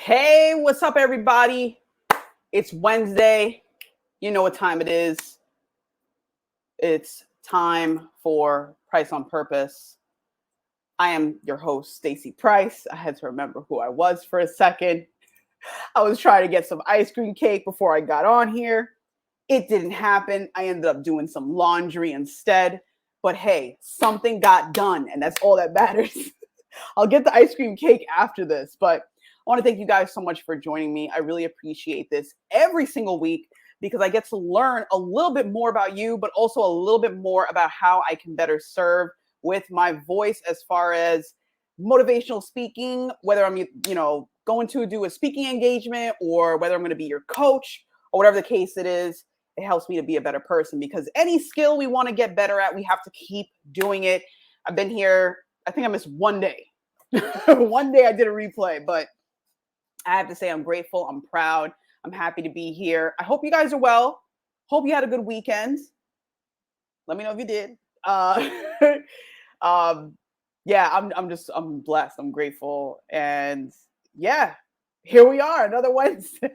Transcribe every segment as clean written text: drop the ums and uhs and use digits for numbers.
Hey, what's up, everybody? It's Wednesday. You know what time it is. It's time for Pryce On Purpose. I am your host, Stacey Pryce. I had to remember who I was for a second. I was trying to get some ice cream cake before I got on here. It didn't happen. I ended up doing some laundry instead. But hey, something got done, and that's all that matters. I'll get the ice cream cake after this, but I want to thank you guys so much for joining me. I really appreciate this every single week because I get to learn a little bit more about you, but also a little bit more about how I can better serve with my voice as far as motivational speaking, whether I'm, going to do a speaking engagement or whether I'm going to be your coach or whatever the case it is. It helps me to be a better person because any skill we want to get better at, we have to keep doing it. I've been here. I think I missed one day. One day I did a replay, but I have to say I'm grateful. I'm proud. I'm happy to be here. I hope you guys are well. Hope you had a good weekend. Let me know if you did. Yeah, I'm blessed. I'm grateful. And yeah, here we are, another Wednesday.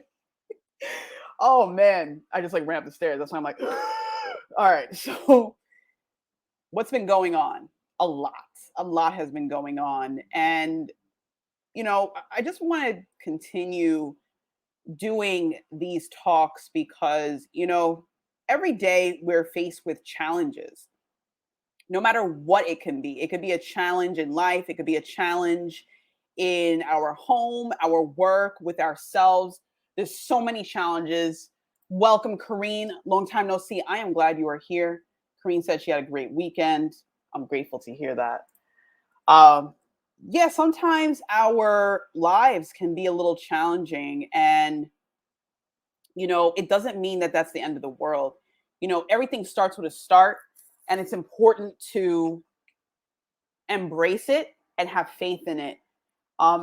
Oh man, I just ran up the stairs. That's why I'm like, all right. So what's been going on? A lot has been going on. And, I just want to continue doing these talks because, every day we're faced with challenges, no matter what it can be. It could be a challenge in life. It could be a challenge in our home, our work, with ourselves. There's so many challenges. Welcome, Kareen. Long time no see. I am glad you are here. Kareen said she had a great weekend. I'm grateful to hear that. Yeah, sometimes our lives can be a little challenging, and it doesn't mean that that's the end of the world. Everything starts with a start, and it's important to embrace it and have faith in it.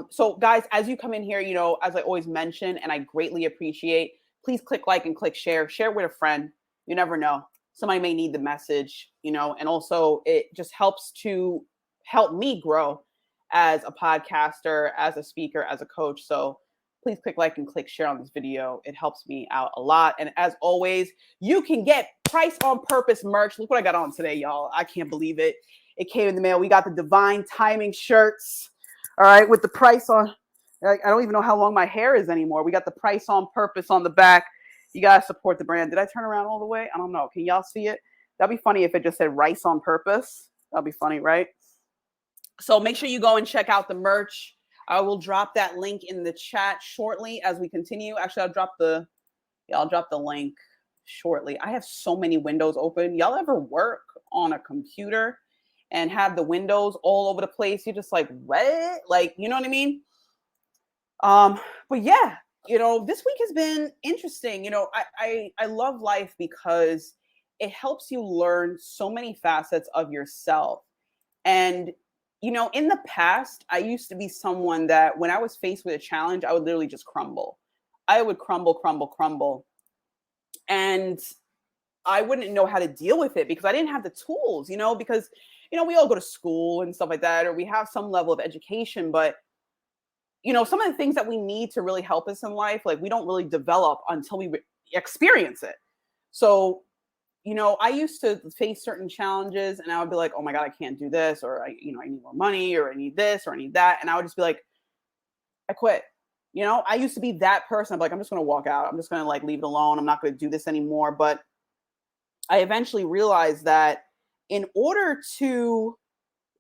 So guys, as you come in here, as I always mention, and I greatly appreciate, please click like and click share with a friend. You never know. Somebody may need the message, and also it just helps to help me grow as a podcaster, as a speaker, as a coach. So please click like and click share on this video. It helps me out a lot. And as always, you can get Pryce On Purpose merch. Look what I got on today, y'all. I can't believe it. It came in the mail. We got the Divine Timing shirts. All right, with the Pryce on. I don't even know how long my hair is anymore. We got the Pryce On Purpose on the back. You got to support the brand. Did I turn around all the way? I don't know. Can y'all see it? That'd be funny if it just said Rice on Purpose. That'd be funny, right? So make sure you go and check out the merch. I will drop that link in the chat shortly as we continue. Actually, I'll drop the link shortly. I have so many windows open. Y'all ever work on a computer and have the windows all over the place? You're just like, what? Like, you know what I mean? But yeah, this week has been interesting. I love life because it helps you learn so many facets of yourself. And, in the past, I used to be someone that when I was faced with a challenge, I would literally just crumble. I would crumble. And I wouldn't know how to deal with it because I didn't have the tools, because, we all go to school and stuff like that, or we have some level of education, but some of the things that we need to really help us in life, like we don't really develop until we experience it. So, I used to face certain challenges and I would be like, oh my God, I can't do this. Or I need more money, or I need this, or I need that. And I would just be like, I quit. I used to be that person. I'm like, I'm just going to walk out. I'm just going to leave it alone. I'm not going to do this anymore. But I eventually realized that in order to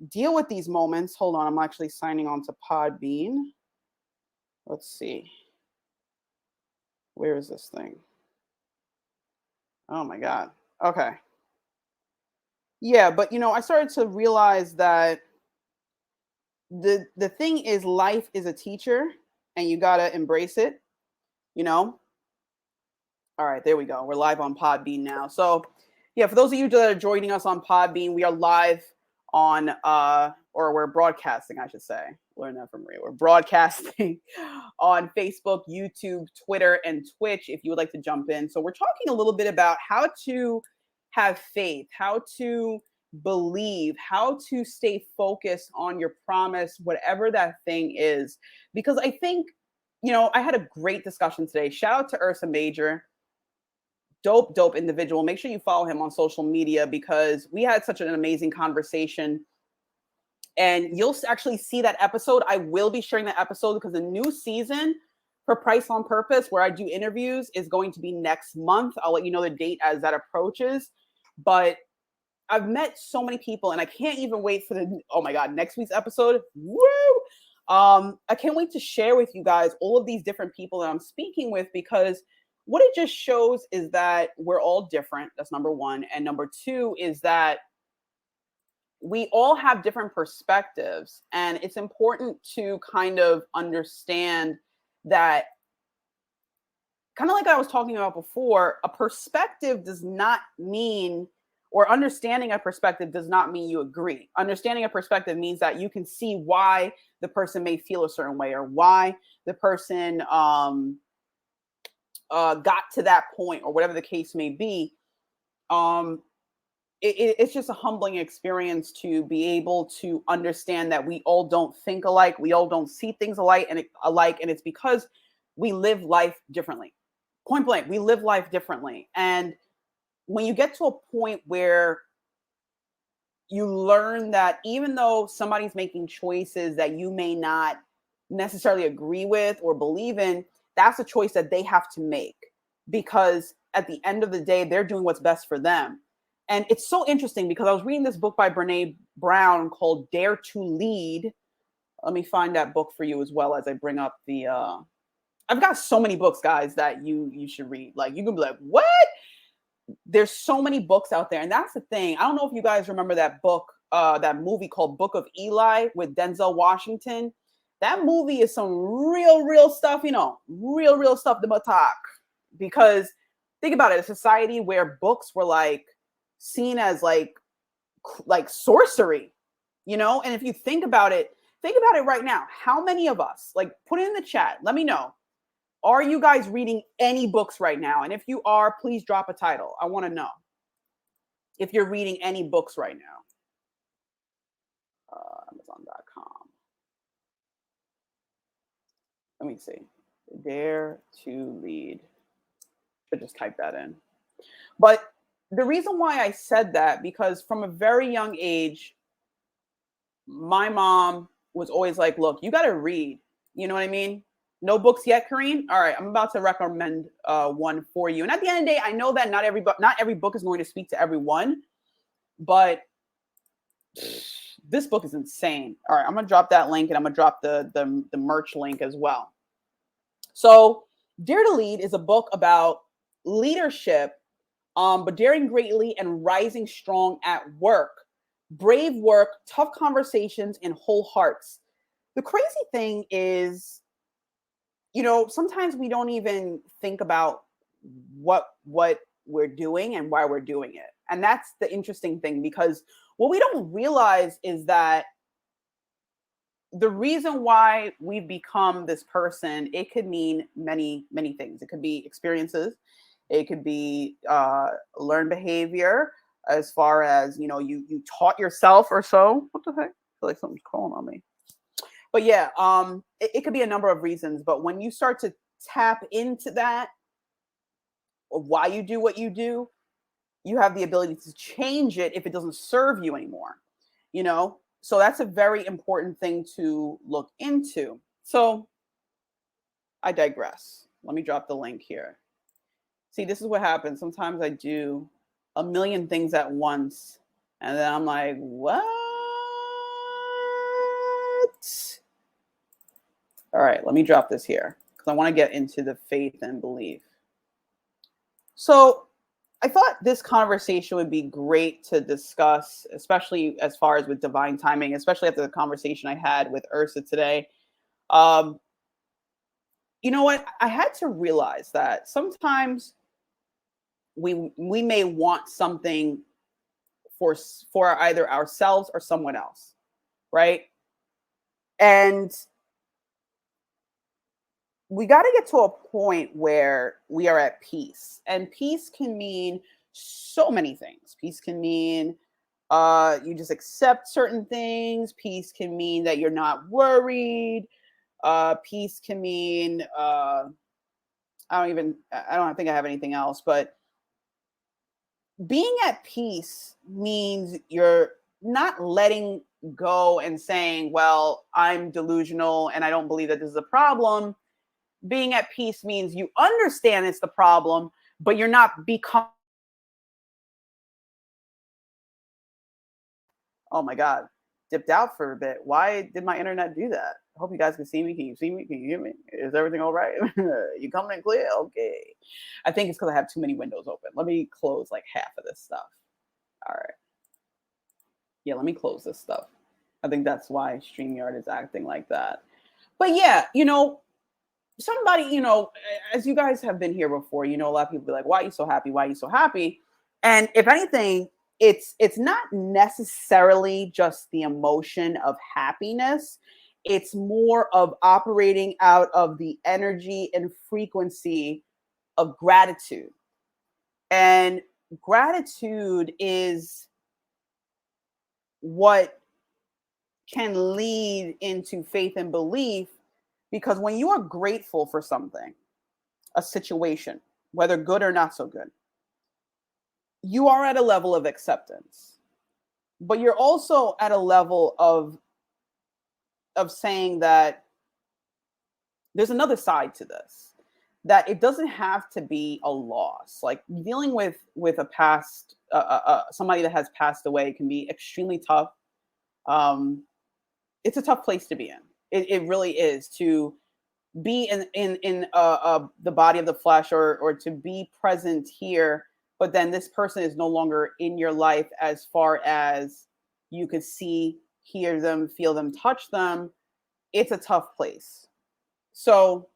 deal with these moments, hold on, I'm actually signing on to Podbean. Let's see. Where is this thing? Oh my God. Okay. Yeah, but I started to realize that the thing is, life is a teacher and you gotta embrace it, All right, there we go. We're live on Podbean now. So yeah, for those of you that are joining us on Podbean, we are live on or we're broadcasting, I should say. Learn that from Maria. We're broadcasting on Facebook, YouTube, Twitter, and Twitch if you would like to jump in. So we're talking a little bit about how to have faith, how to believe, how to stay focused on your promise, whatever that thing is. Because I think I had a great discussion today. Shout out to Ursa Major. Dope individual. Make sure you follow him on social media because we had such an amazing conversation. And you'll actually see that episode. I will be sharing that episode because the new season for Pryce On Purpose, where I do interviews, is going to be next month. I'll let you know the date as that approaches. But I've met so many people, and I can't even wait for oh my God, next week's episode. Woo! I can't wait to share with you guys all of these different people that I'm speaking with, because what it just shows is that we're all different. That's number one. And number two is that we all have different perspectives, and it's important to kind of understand that, kind of like I was talking about before, a perspective does not mean, or understanding a perspective does not mean you agree. Understanding a perspective means that you can see why the person may feel a certain way, or why the person got to that point, or whatever the case may be. It's just a humbling experience to be able to understand that we all don't think alike. We all don't see things alike, and it's because we live life differently. Point blank, we live life differently. And when you get to a point where you learn that even though somebody's making choices that you may not necessarily agree with or believe in, that's a choice that they have to make, because at the end of the day, they're doing what's best for them. And it's so interesting because I was reading this book by Brene Brown called Dare to Lead. Let me find that book for you as well as I bring up the, I've got so many books, guys, that you should read. Like, you can be like, what? There's so many books out there. And that's the thing. I don't know if you guys remember that book, that movie called Book of Eli with Denzel Washington. That movie is some real stuff, real stuff to talk. Because think about it, a society where books were like seen as like sorcery, and if you think about it right now, how many of us, like, put it in the chat, let me know, are you guys reading any books right now? And if you are, please drop a title. I want to know if you're reading any books right now. Amazon.com. Let me see. Dare to Lead. Should just type that in. But the reason why I said that, because from a very young age, my mom was always like, look, you got to read. You know what I mean? No books yet, Kareen? All right, I'm about to recommend one for you. And at the end of the day, I know that not every book is going to speak to everyone, but this book is insane. All right, I'm going to drop that link, and I'm going to drop the merch link as well. So Dare to Lead is a book about leadership, but daring greatly and rising strong at work. Brave work, tough conversations, and whole hearts. The crazy thing is, sometimes we don't even think about what we're doing and why we're doing it. And that's the interesting thing, because what we don't realize is that the reason why we've become this person, it could mean many things. It could be experiences. It could be learned behavior, as far as, you taught yourself or so. What the heck? I feel like something's crawling on me. But yeah, it could be a number of reasons. But when you start to tap into that, of why you do what you do, you have the ability to change it if it doesn't serve you anymore. So that's a very important thing to look into. So I digress. Let me drop the link here. See, this is what happens. Sometimes I do a million things at once, and then I'm like, what? All right, let me drop this here because I want to get into the faith and belief. So I thought this conversation would be great to discuss, especially as far as with divine timing, especially after the conversation I had with Ursa today. You know what? I had to realize that sometimes we may want something for either ourselves or someone else, right? And we got to get to a point where we are at peace. And peace can mean so many things. Peace can mean you just accept certain things. Peace can mean that you're not worried. Peace can mean I don't think I have anything else, but being at peace means you're not letting go and saying, well, I'm delusional and I don't believe that this is a problem. Being at peace means you understand it's the problem, but you're not become. Oh my God, dipped out for a bit. Why did my internet do that? I hope you guys can see me. Can you see me? Can you hear me? Is everything all right? You coming in clear? Okay. I think it's because I have too many windows open. Let me close like half of this stuff. All right. Yeah, let me close this stuff. I think that's why StreamYard is acting like that. But yeah, somebody, as you guys have been here before, a lot of people be like, why are you so happy? Why are you so happy? And if anything, it's not necessarily just the emotion of happiness. It's more of operating out of the energy and frequency of gratitude. And gratitude is what can lead into faith and belief, because when you are grateful for something, a situation, whether good or not so good, you are at a level of acceptance, but you're also at a level of saying that there's another side to this, that it doesn't have to be a loss. Like dealing with a past somebody that has passed away can be extremely tough. It's a tough place to be in. It really is, to be in the body of the flesh, or to be present here, but then this person is no longer in your life as far as you could see, hear them, feel them, touch them. It's a tough place. So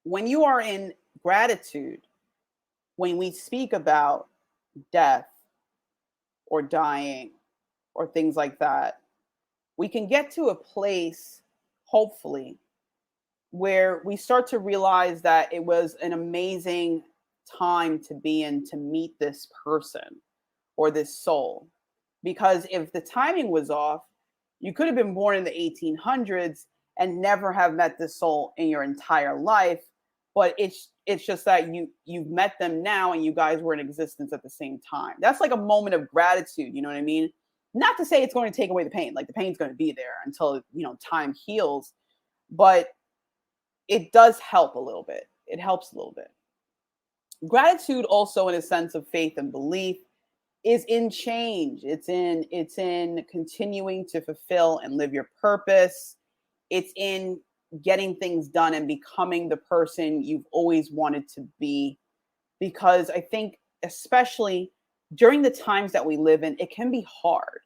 when you are in gratitude, when we speak about death or dying or things like that, we can get to a place, hopefully, where we start to realize that it was an amazing time to be in, to meet this person or this soul. Because if the timing was off, you could have been born in the 1800s and never have met this soul in your entire life. But it's just that you've met them now and you guys were in existence at the same time. That's like a moment of gratitude, you know what I mean? Not to say it's going to take away the pain, like the pain's going to be there until time heals, but it does help a little bit. It helps a little bit. Gratitude also, in a sense of faith and belief, is in change. It's in continuing to fulfill and live your purpose. It's in getting things done and becoming the person you've always wanted to be. Because I think, especially during the times that we live in, it can be hard.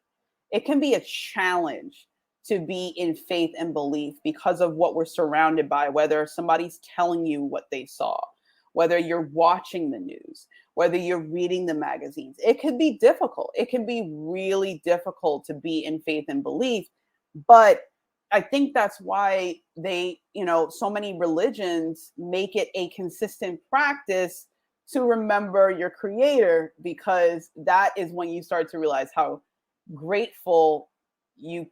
It can be a challenge to be in faith and belief because of what we're surrounded by, whether somebody's telling you what they saw, whether you're watching the news, whether you're reading the magazines. It can be difficult. It can be really difficult to be in faith and belief. But I think that's why so many religions make it a consistent practice to remember your creator, because that is when you start to realize how grateful you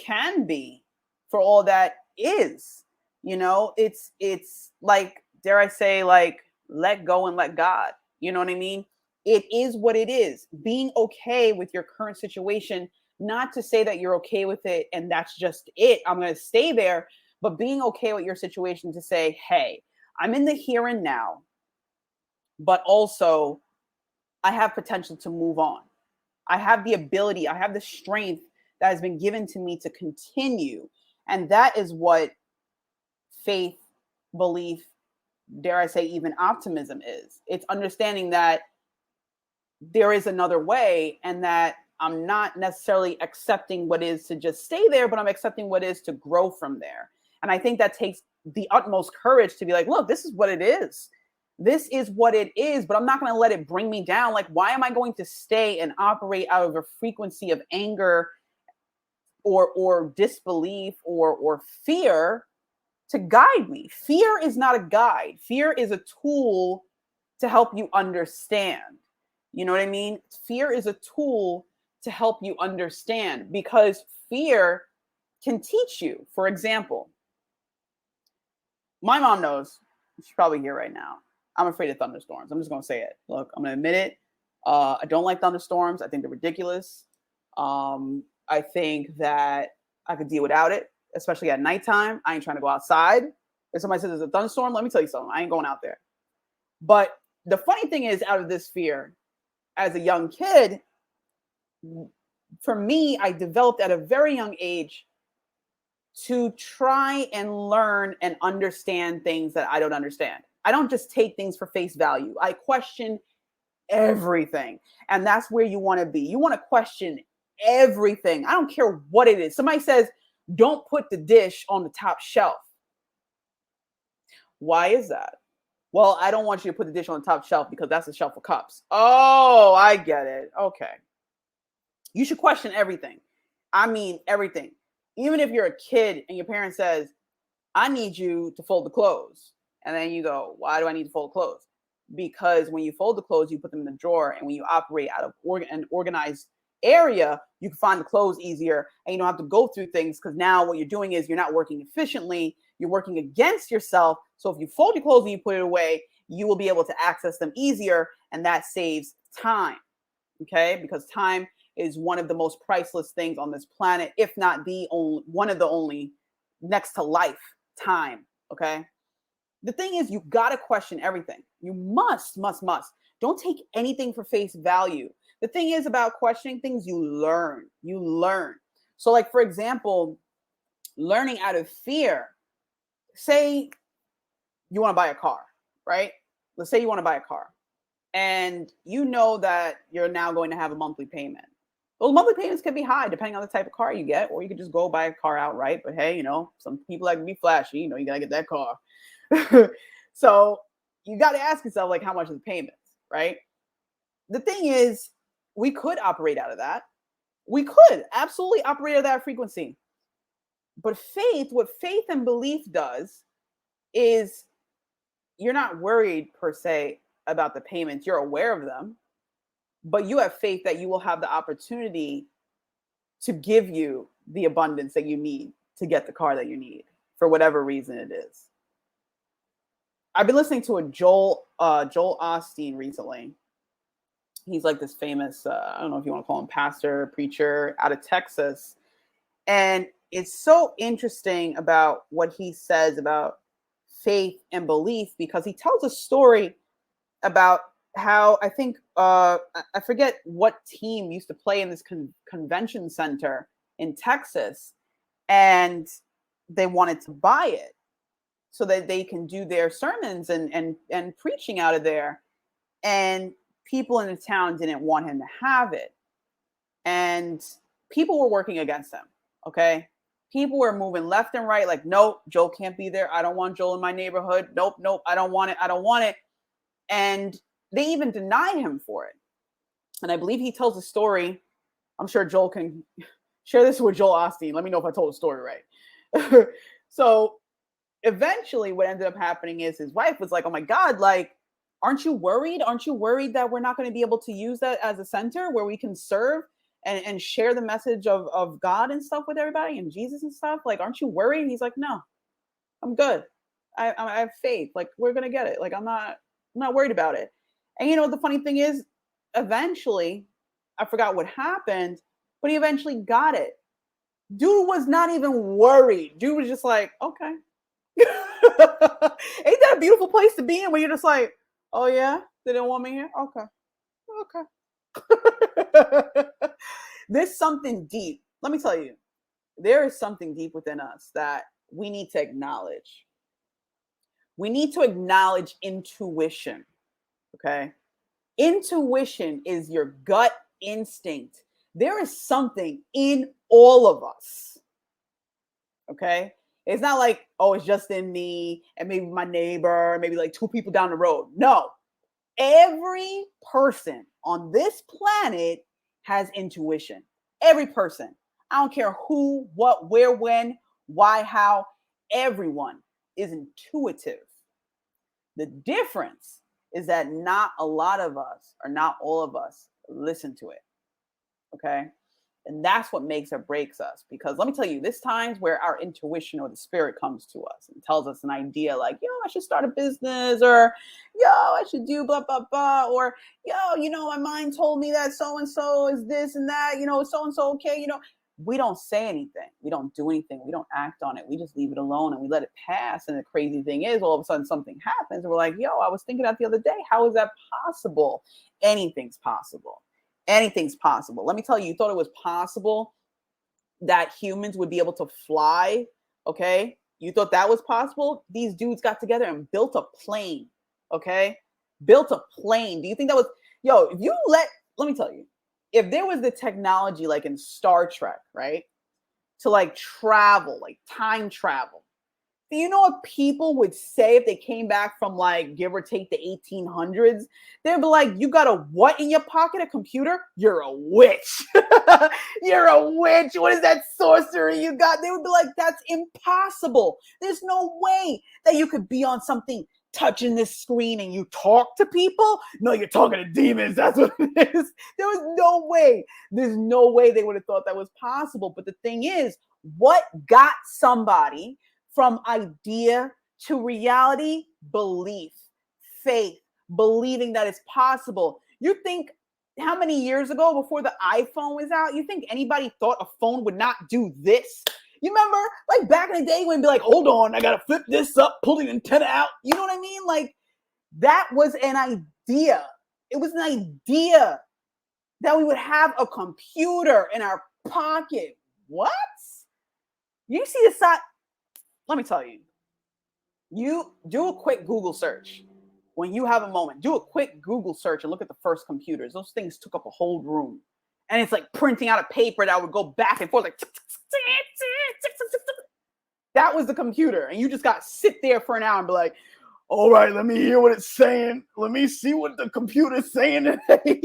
can be for all that is. It's like, dare I say, like, let go and let God. You know what I mean? It is what it is. Being okay with your current situation, not to say that you're okay with it and that's just it, I'm going to stay there, but being okay with your situation to say, hey, I'm in the here and now, but also I have potential to move on. I have the ability, I have the strength that has been given to me to continue. And that is what faith, belief, dare I say, even optimism is. It's understanding that there is another way, and that I'm not necessarily accepting what is to just stay there, but I'm accepting what is to grow from there. And I think that takes the utmost courage to be like, look, this is what it is. This is what it is, but I'm not going to let it bring me down. Like, why am I going to stay and operate out of a frequency of anger or disbelief or fear to guide me? Fear is not a guide. Fear is a tool to help you understand. You know what I mean? Fear is a tool to help you understand, because fear can teach you. For example, My mom knows. She's probably here right now. I'm afraid of thunderstorms. I'm just gonna say it. Look, I'm gonna admit it. I don't like thunderstorms. I think they're ridiculous. I think that I could deal without it, especially at nighttime. I ain't trying to go outside. If somebody says there's a thunderstorm, let me tell you something. I ain't going out there. But the funny thing is, out of this fear, as a young kid, for me, I developed at a very young age to try and learn and understand things that I don't understand. I don't just take things for face value. I question everything. And that's where you want to be. You want to question everything. I don't care what it is. Somebody says, don't put the dish on the top shelf. Why is that? Well, I don't want you to put the dish on the top shelf because that's the shelf of cups. Oh, I get it. Okay. You should question everything. I mean, everything. Even if you're a kid and your parent says, I need you to fold the clothes. And then you go, why do I need to fold clothes? Because when you fold the clothes, you put them in the drawer. And when you operate out of an organized area, you can find the clothes easier and you don't have to go through things, because now what you're doing is you're not working efficiently. You're working against yourself. So if you fold your clothes and you put it away, you will be able to access them easier. And that saves time. Okay? Because time is one of the most priceless things on this planet, if not the only one of the only, next to life. Time. Okay? The thing is, you got to question everything. You must. Don't take anything for face value. The thing is about questioning things, you learn. So like, for example, learning out of fear. Say you want to buy a car, right? Let's say you want to buy a car and you know that you're now going to have a monthly payment. Those monthly payments can be high depending on the type of car you get, or you could just go buy a car outright. But hey, some people like to be flashy, you got to get that car. So you got to ask yourself, like, how much is the payments, right? The thing is, we could operate out of that. We could absolutely operate at that frequency. But what faith and belief does is you're not worried per se about the payments. You're aware of them, but you have faith that you will have the opportunity to give you the abundance that you need to get the car that you need for whatever reason it is. I've been listening to a Joel Osteen recently. He's like this famous, I don't know if you want to call him pastor, preacher out of Texas. And it's so interesting about what he says about faith and belief, because he tells a story about how, I think, I forget what team used to play in this convention center in Texas, and they wanted to buy it so that they can do their sermons and preaching out of there. And people in the town didn't want him to have it. And people were working against him. Okay. People were moving left and right. Like, nope, Joel can't be there. I don't want Joel in my neighborhood. Nope. I don't want it. And they even denied him for it. And I believe he tells a story. I'm sure Joel can share this with Joel Osteen. Let me know if I told the story right. So eventually what ended up happening is his wife was like, oh my God, like, aren't you worried? Aren't you worried that we're not going to be able to use that as a center where we can serve and share the message of God and stuff with everybody and Jesus and stuff? Like, aren't you worried? And he's like, no, I'm good. I have faith. Like, we're going to get it. Like, I'm not worried about it. And the funny thing is, eventually, I forgot what happened, but he eventually got it. Dude was not even worried. Dude was just like, okay. Ain't that a beautiful place to be in, where you're just like, oh yeah, they didn't want me here? Okay. There's something deep. Let me tell you, there is something deep within us that we need to acknowledge. We need to acknowledge intuition. Okay. Intuition is your gut instinct. There is something in all of us. Okay. It's not like, oh, it's just in me and maybe my neighbor, maybe like two people down the road. No. Every person on this planet has intuition. Every person. I don't care who, what, where, when, why, how. Everyone is intuitive. The difference is that not a lot of us, or not all of us, listen to it. Okay? And that's what makes or breaks us. Because let me tell you, there's times where our intuition or the spirit comes to us and tells us an idea like, yo, I should start a business, or yo, I should do blah, blah, blah, or yo, my mind told me that so and so is this and that, so and so, okay, we don't say anything. We don't do anything. We don't act on it. We just leave it alone and we let it pass. And the crazy thing is, all of a sudden something happens. And we're like, yo, I was thinking that the other day. How is that possible? Anything's possible. Anything's possible. Let me tell you, you thought it was possible that humans would be able to fly. Okay. You thought that was possible. These dudes got together and built a plane. Okay. Built a plane. Do you think that was, if you let me tell you, if there was the technology like in Star Trek, right, to like travel, like time travel, do you know what people would say if they came back from like, give or take, the 1800s? They'd be like, you got a what in your pocket? A computer? You're a witch. You're a witch. What is that sorcery you got? They would be like, that's impossible. There's no way that you could be on something touching this screen and you talk to people. No, you're talking to demons. That's what it is. There was no way. There's no way they would have thought that was possible. But the thing is, what got somebody from idea to reality? Belief, faith, believing that it's possible. You think how many years ago, before the iPhone was out, you think anybody thought a phone would not do this? You remember, like back in the day when it'd be like, hold on, I gotta flip this up, pull the antenna out. You know what I mean? Like that was an idea. It was an idea that we would have a computer in our pocket. What? You see the side? Let me tell you. You do a quick Google search. When you have a moment, do a quick Google search and look at the first computers. Those things took up a whole room. And it's like printing out a paper that would go back and forth like that was the computer. And you just got to sit there for an hour and be like, all right, let me hear what it's saying. Let me see what the computer's saying today.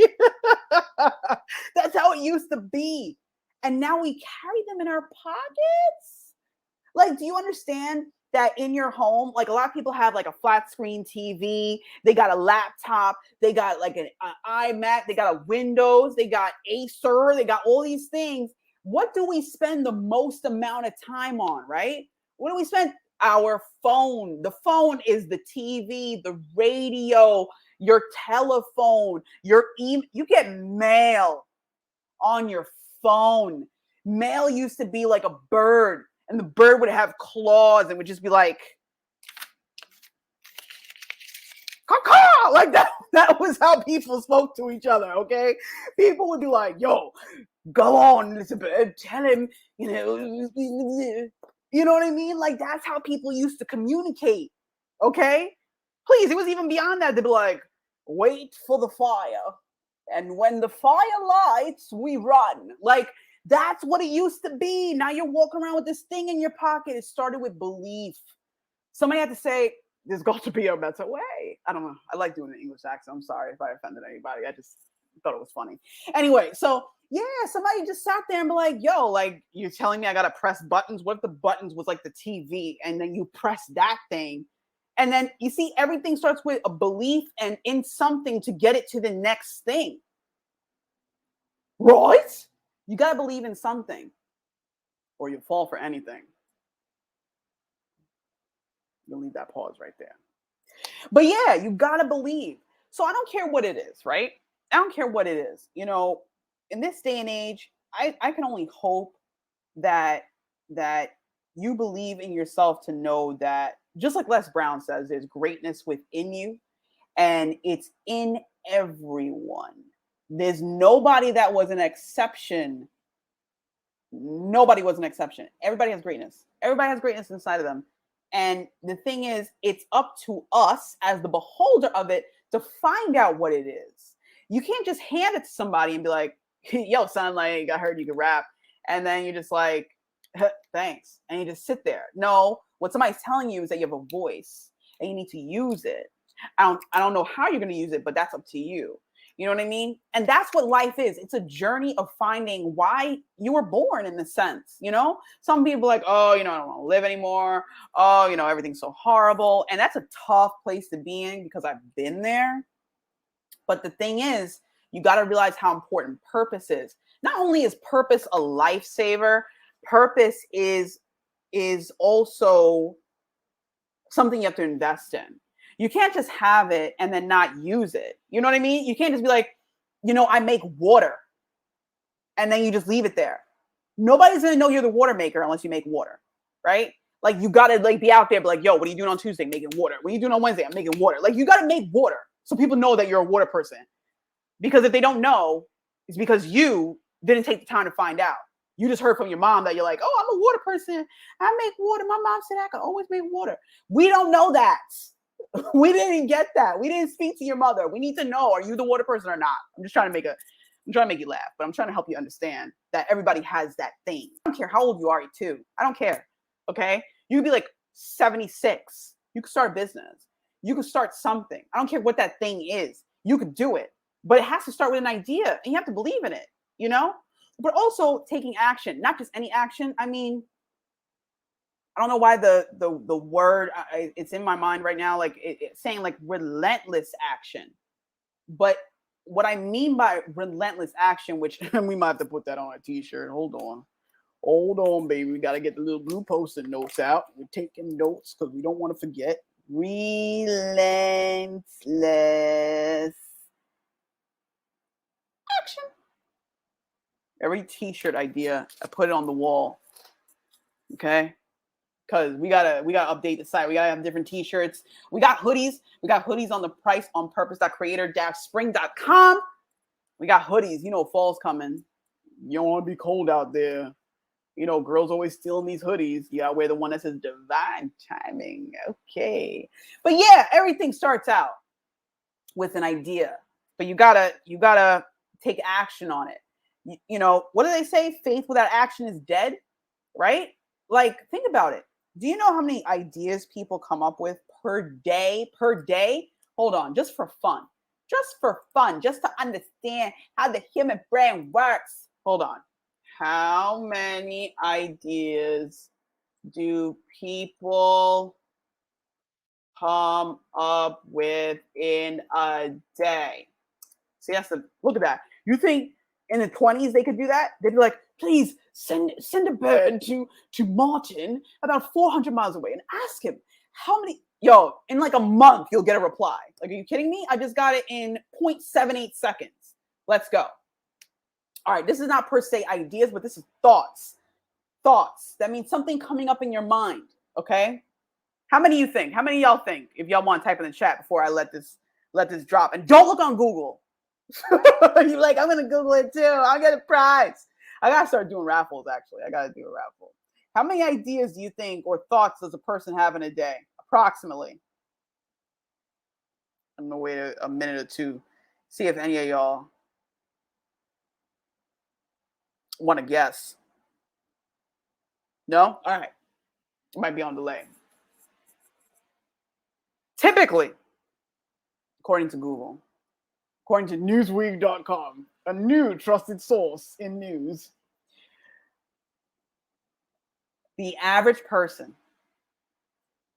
That's how it used to be. And now we carry them in our pockets. Like, do you understand that in your home, like a lot of people have like a flat screen TV, they got a laptop, they got like an iMac, they got a Windows, they got Acer, they got all these things. What do we spend the most amount of time on, right? What do we spend? Our phone. The phone is the TV, the radio, your telephone, your email. You get mail on your phone. Mail used to be like a bird, and the bird would have claws and would just be like, caw-caw! Like that. That was how people spoke to each other, okay? People would be like, yo, go on, Elizabeth, tell him, you know what I mean? Like, that's how people used to communicate, okay? Please, it was even beyond that. They'd be like, wait for the fire. And when the fire lights, we run. Like, that's what it used to be. Now you're walking around with this thing in your pocket. It started with belief. Somebody had to say, there's got to be a better way. I don't know. I like doing an English accent. I'm sorry if I offended anybody. I just thought it was funny. Anyway, so yeah, somebody just sat there and be like, yo, like, you're telling me I got to press buttons? What if the buttons was like the TV and then you press that thing? And then you see, everything starts with a belief and in something to get it to the next thing. Right? You got to believe in something or you'll fall for anything. You'll leave that pause right there. But yeah, you got to believe. So I don't care what it is, right? I don't care what it is. You know, in this day and age, I can only hope that you believe in yourself to know that, just like Les Brown says, there's greatness within you and it's in everyone. There's nobody that was an exception. Nobody was an exception. Everybody has greatness. Everybody has greatness inside of them. And the thing is, it's up to us as the beholder of it to find out what it is. You can't just hand it to somebody and be like, yo, son, like, I heard you could rap. And then you're just like, thanks. And you just sit there. No, what somebody's telling you is that you have a voice and you need to use it. I don't know how you're going to use it, but that's up to you. You know what I mean? And that's what life is. It's a journey of finding why you were born, in a sense. You know, some people are like, oh, I don't want to live anymore. Oh, everything's so horrible. And that's a tough place to be in because I've been there. But the thing is, You got to realize how important purpose is. Not only is purpose a lifesaver, purpose is also something you have to invest in. You can't just have it and then not use it. You know what I mean? You can't just be like, I make water, and then you just leave it there. Nobody's gonna know you're the water maker unless you make water, right? Like, you gotta like be out there, be like, yo, what are you doing on Tuesday? Making water. What are you doing on Wednesday? I'm making water. Like, you gotta make water so people know that you're a water person. Because if they don't know, it's because you didn't take the time to find out. You just heard from your mom that you're like, oh, I'm a water person. I make water. My mom said I can always make water. We don't know that. We didn't get that. We didn't speak to your mother. We need to know, are you the water person or not? I'm trying to make you laugh, but I'm trying to help you understand that everybody has that thing. I don't care how old you are, too. I don't care. Okay? You could be like 76. You could start a business. You could start something. I don't care what that thing is. You could do it. But it has to start with an idea, and you have to believe in it, But also taking action, not just any action. I mean, I don't know why the word, it's in my mind right now, like it's saying like relentless action. But what I mean by relentless action, which we might have to put that on a t-shirt. Hold on, baby. We got to get the little blue post-it notes out. We're taking notes because we don't want to forget. Relentless action. Every t-shirt idea, I put it on the wall. Okay? Because we gotta update the site. We gotta have different t-shirts. We got hoodies. We got hoodies on the Pryce On Purpose.creator-spring.com. We got hoodies. Fall's coming. You don't want to be cold out there. Girls always stealing these hoodies. You gotta wear the one that says divine timing. Okay. But yeah, everything starts out with an idea. But you gotta take action on it. What do they say? Faith without action is dead, right? Like, think about it. Do you know how many ideas people come up with per day? Hold on, just for fun, just to understand how the human brain works. Hold on. How many ideas do people come up with in a day? See, look at that. You think in the 20s they could do that? They'd be like, please send a bird to Martin about 400 miles away and ask him how many. In like a month you'll get a reply. Like, are you kidding me? I just got it in 0.78 seconds. Let's go. All right, this is not per se ideas, but this is thoughts. That means something coming up in your mind. Okay, how many of y'all think, if y'all want to type in the chat before I let this drop? And don't look on Google. You're like, I'm gonna Google it too. I'll get a prize. I gotta start doing raffles. Actually, I gotta do a raffle. How many ideas do you think or thoughts does a person have in a day, approximately? I'm gonna wait a minute or two, see if any of y'all want to guess. No? All right. It might be on delay. Typically, according to Google, according to Newsweek.com, a new trusted source in news, the average person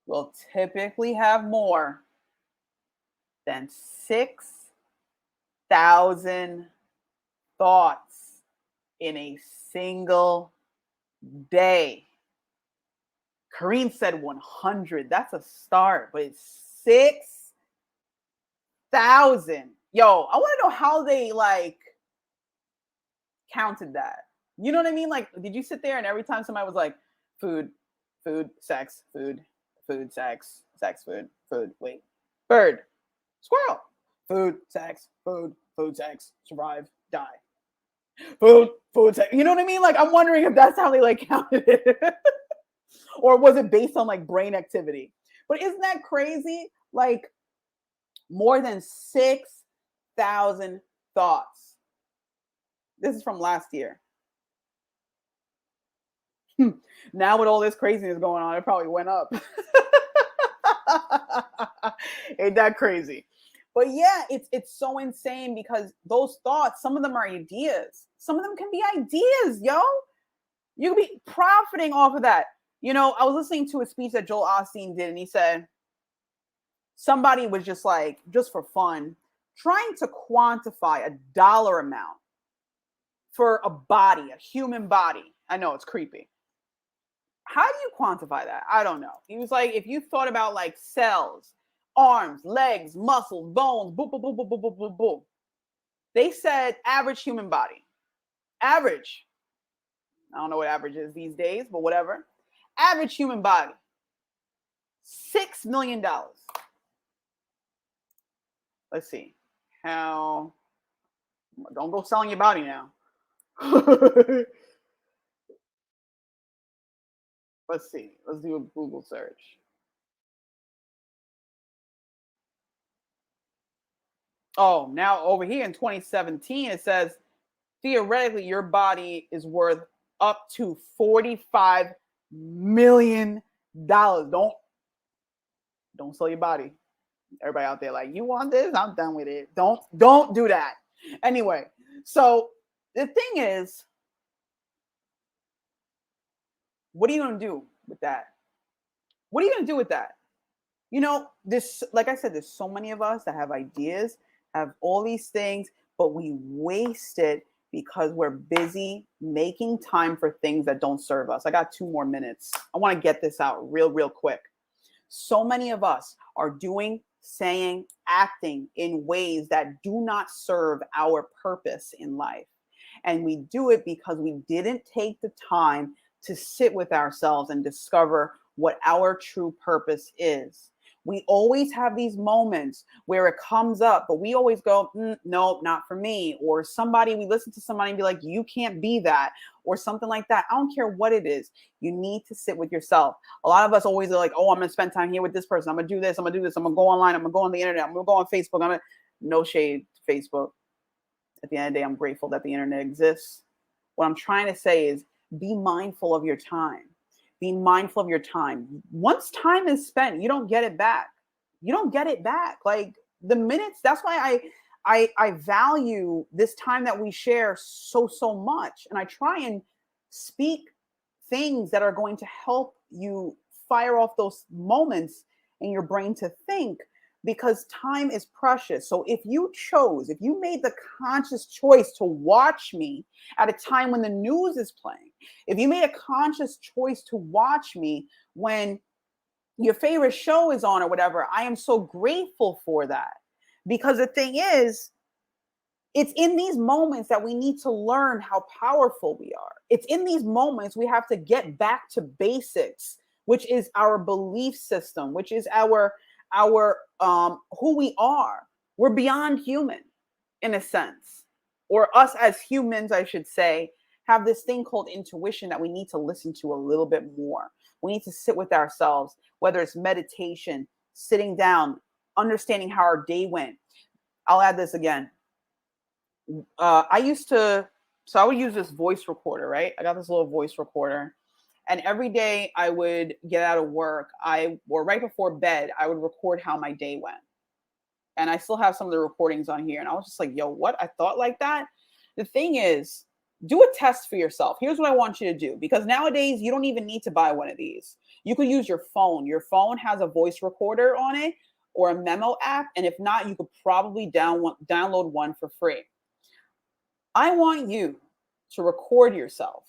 will typically have more than 6,000 thoughts in a single day. Kareem said 100. That's a start, but it's 6,000. Yo, I want to know how they counted that. You know what I mean? Like, did you sit there and every time somebody was like, food, sex, food, sex, food, wait, bird, squirrel, food, sex, survive, die. Food, sex. You know what I mean? Like, I'm wondering if that's how they counted it. Or was it based on brain activity? But isn't that crazy? Like, more than 6,000 thoughts. This is from last year. Now with all this craziness going on, it probably went up. Ain't that crazy? But yeah, it's so insane because those thoughts, some of them are ideas. Some of them can be ideas, yo. You could be profiting off of that. I was listening to a speech that Joel Osteen did, and he said somebody was just for fun, trying to quantify a dollar amount for a body, a human body. I know it's creepy. How do you quantify that? I don't know. He was like, if you thought about like cells, arms, legs, muscles, bones, boom, boom, boom, boom, boom, boom, boom, boom. They said average human body. Average. I don't know what average is these days, but whatever. Average human body. $6 million. Let's see. How? Don't go selling your body now. Let's see. Let's do a Google search. Oh, now over here in 2017, it says theoretically your body is worth up to $45 million. Don't sell your body. Everybody out there like, you want this? I'm done with it. Don't do that. Anyway, so the thing is, what are you going to do with that? What are you going to do with that? You know, this, like I said, there's so many of us that have ideas, have all these things, but we waste it because we're busy making time for things that don't serve us. I got 2 more minutes. I want to get this out real quick. So many of us are doing, saying, acting in ways that do not serve our purpose in life. And we do it because we didn't take the time to sit with ourselves and discover what our true purpose is. We always have these moments where it comes up, but we always go, no, not for me. Or we listen to somebody and be like, you can't be that, or something like that. I don't care what it is. You need to sit with yourself. A lot of us always are like, oh, I'm going to spend time here with this person. I'm going to do this. I'm going to do this. I'm going to go online. I'm going to go on the internet. I'm going to go on Facebook. No shade to Facebook. At the end of the day, I'm grateful that the internet exists. What I'm trying to say is be mindful of your time. Be mindful of your time. Once time is spent, you don't get it back. You don't get it back. Like the minutes, that's why I value this time that we share so much. And I try and speak things that are going to help you fire off those moments in your brain to think, because time is precious. So if you made the conscious choice to watch me at a time when the news is playing, if you made a conscious choice to watch me when your favorite show is on or whatever, I am so grateful for that. Because the thing is, it's in these moments that we need to learn how powerful we are. It's in these moments we have to get back to basics, which is our belief system, which is our who we are. We're beyond human in a sense, or us as humans, I should say, have this thing called intuition that we need to listen to a little bit more. We need to sit with ourselves, whether it's meditation, sitting down, understanding how our day went. I'll add this again. I would use this voice recorder, right? I got this little voice recorder. And every day I would get out of work, or right before bed, I would record how my day went. And I still have some of the recordings on here. And I was just like, yo, what? I thought like that? The thing is, do a test for yourself. Here's what I want you to do. Because nowadays, you don't even need to buy one of these. You could use your phone. Your phone has a voice recorder on it or a memo app. And if not, you could probably download one for free. I want you to record yourself.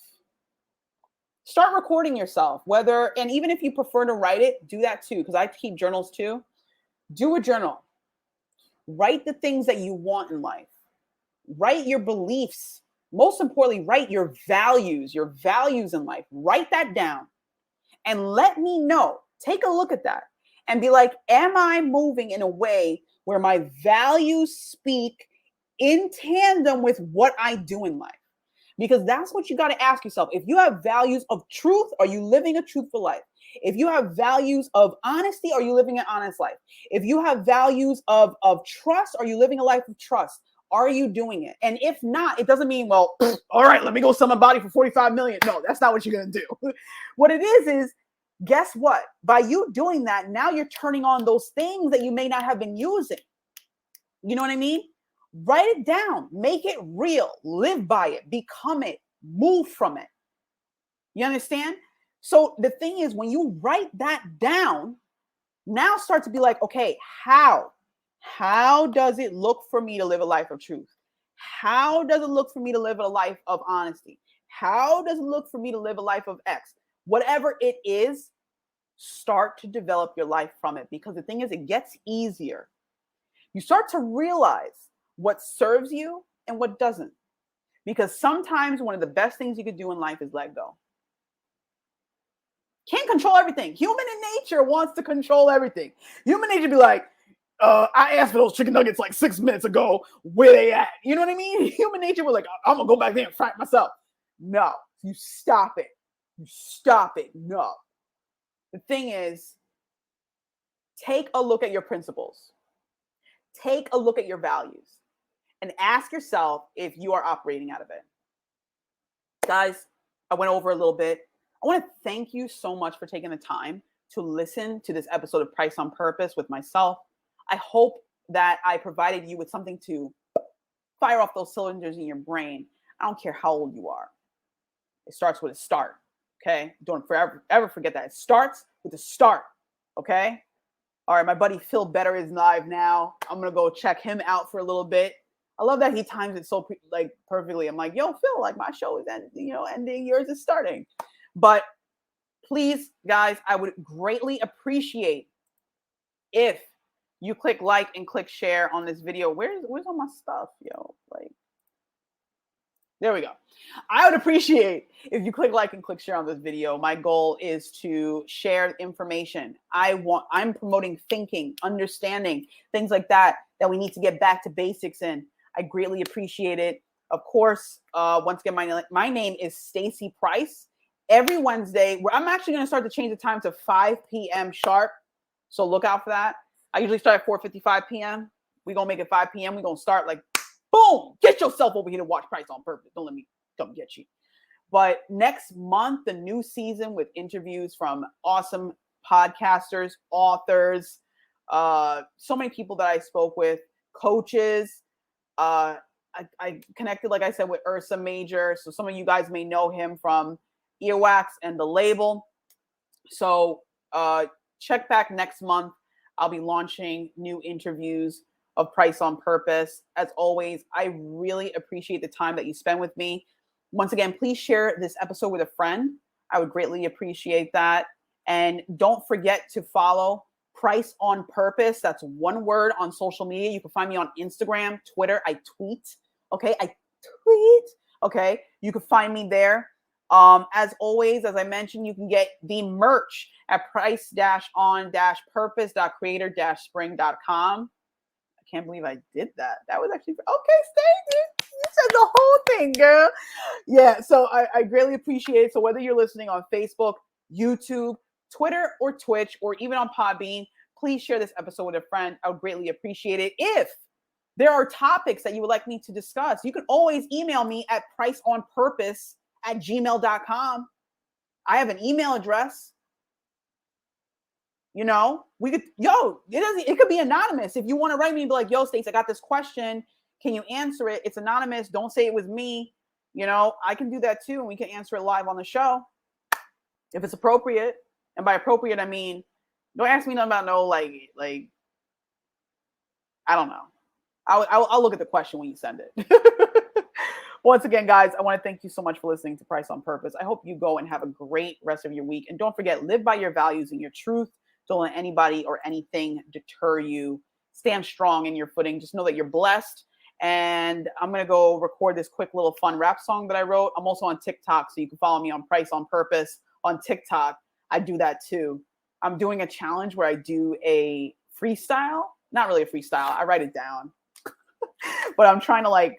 Start recording yourself, and even if you prefer to write it, do that too, because I keep journals too. Do a journal. Write the things that you want in life. Write your beliefs. Most importantly, write your values in life. Write that down and let me know. Take a look at that and be like, am I moving in a way where my values speak in tandem with what I do in life? Because that's what you got to ask yourself. If you have values of truth, are you living a truthful life? If you have values of honesty, are you living an honest life? If you have values of trust, are you living a life of trust? Are you doing it? And if not, it doesn't mean, well, all right, let me go sell my body for 45 million. No, that's not what you're going to do. What it is guess what? By you doing that, now you're turning on those things that you may not have been using. You know what I mean? Write it down, make it real, live by it, become it, move from it. You understand? So the thing is, when you write that down, now start to be like, okay, how How does it look for me to live a life of truth? How does it look for me to live a life of honesty? How does it look for me to live a life of X? Whatever it is, start to develop your life from it, because the thing is, it gets easier. You start to realize what serves you and what doesn't. Because sometimes one of the best things you could do in life is let go. Can't control everything. Human in nature wants to control everything. Human nature be like, I asked for those chicken nuggets like 6 minutes ago. Where they at? You know what I mean? Human nature was like, I'm gonna go back there and fight myself. No, you stop it. You stop it. No. The thing is, take a look at your principles. Take a look at your values and ask yourself if you are operating out of it. Guys, I went over a little bit. I want to thank you so much for taking the time to listen to this episode of Pryce On Purpose with myself. I hope that I provided you with something to fire off those cylinders in your brain. I don't care how old you are. It starts with a start, okay? Don't ever forget that. It starts with a start, okay? All right, my buddy Phil Better is live now. I'm going to go check him out for a little bit. I love that he times it so perfectly. I'm like, yo, Phil, like my show is ending, yours is starting. But please, guys, I would greatly appreciate if you click like and click share on this video. Where's all my stuff, yo? Like, there we go. I would appreciate if you click like and click share on this video. My goal is to share information. I'm promoting thinking, understanding, things like that we need to get back to basics in. I greatly appreciate it. Of course, once again, my name is Stacey Pryce. Every Wednesday, where I'm actually going to start to change the time to 5 p.m. sharp. So look out for that. I usually start at 4:55 p.m. We're going to make it 5 p.m. We're going to start like, boom, get yourself over here to watch Pryce On Purpose. Don't let me come get you. But next month, the new season with interviews from awesome podcasters, authors, so many people that I spoke with, coaches. I connected, like I said, with Ursa Major. So some of you guys may know him from Earwax and The Label. So check back next month. I'll be launching new interviews of Pryce On Purpose. As always, I really appreciate the time that you spend with me. Once again, please share this episode with a friend. I would greatly appreciate that. And don't forget to follow Pryce On Purpose. That's one word on social media. You can find me on Instagram, Twitter. I tweet. Okay, I tweet. Okay, you can find me there. As always, as I mentioned, you can get the merch at pryce-on-purpose.creator-spring.com. I can't believe I did that. That was actually okay. Stay. You said the whole thing, girl. Yeah. So I greatly appreciate it. So whether you're listening on Facebook, YouTube, Twitter, or Twitch, or even on Podbean, please share this episode with a friend. I would greatly appreciate it. If there are topics that you would like me to discuss, you can always email me at pryceonpurpose@gmail.com. I have an email address. You know, it could be anonymous. If you want to write me and be like, yo, Stacey, I got this question. Can you answer it? It's anonymous. Don't say it was me. You know, I can do that too. And we can answer it live on the show if it's appropriate. And by appropriate, I mean, don't ask me nothing about like, I don't know. I'll look at the question when you send it. Once again, guys, I want to thank you so much for listening to Pryce On Purpose. I hope you go and have a great rest of your week. And don't forget, live by your values and your truth. Don't let anybody or anything deter you. Stand strong in your footing. Just know that you're blessed. And I'm going to go record this quick little fun rap song that I wrote. I'm also on TikTok, so you can follow me on Pryce On Purpose on TikTok. I do that too. I'm doing a challenge where I do a freestyle. Not really a freestyle. I write it down. But I'm trying to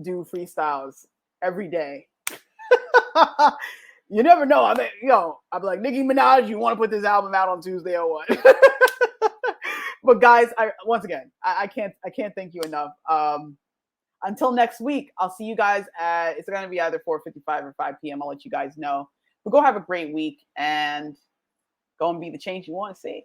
do freestyles every day. You never know. I'm like, Nicki Minaj, you want to put this album out on Tuesday or what? But guys, once again, I can't thank you enough. Until next week, I'll see you guys it's going to be either 4:55 or 5 p.m. I'll let you guys know. But go have a great week and go and be the change you want to see.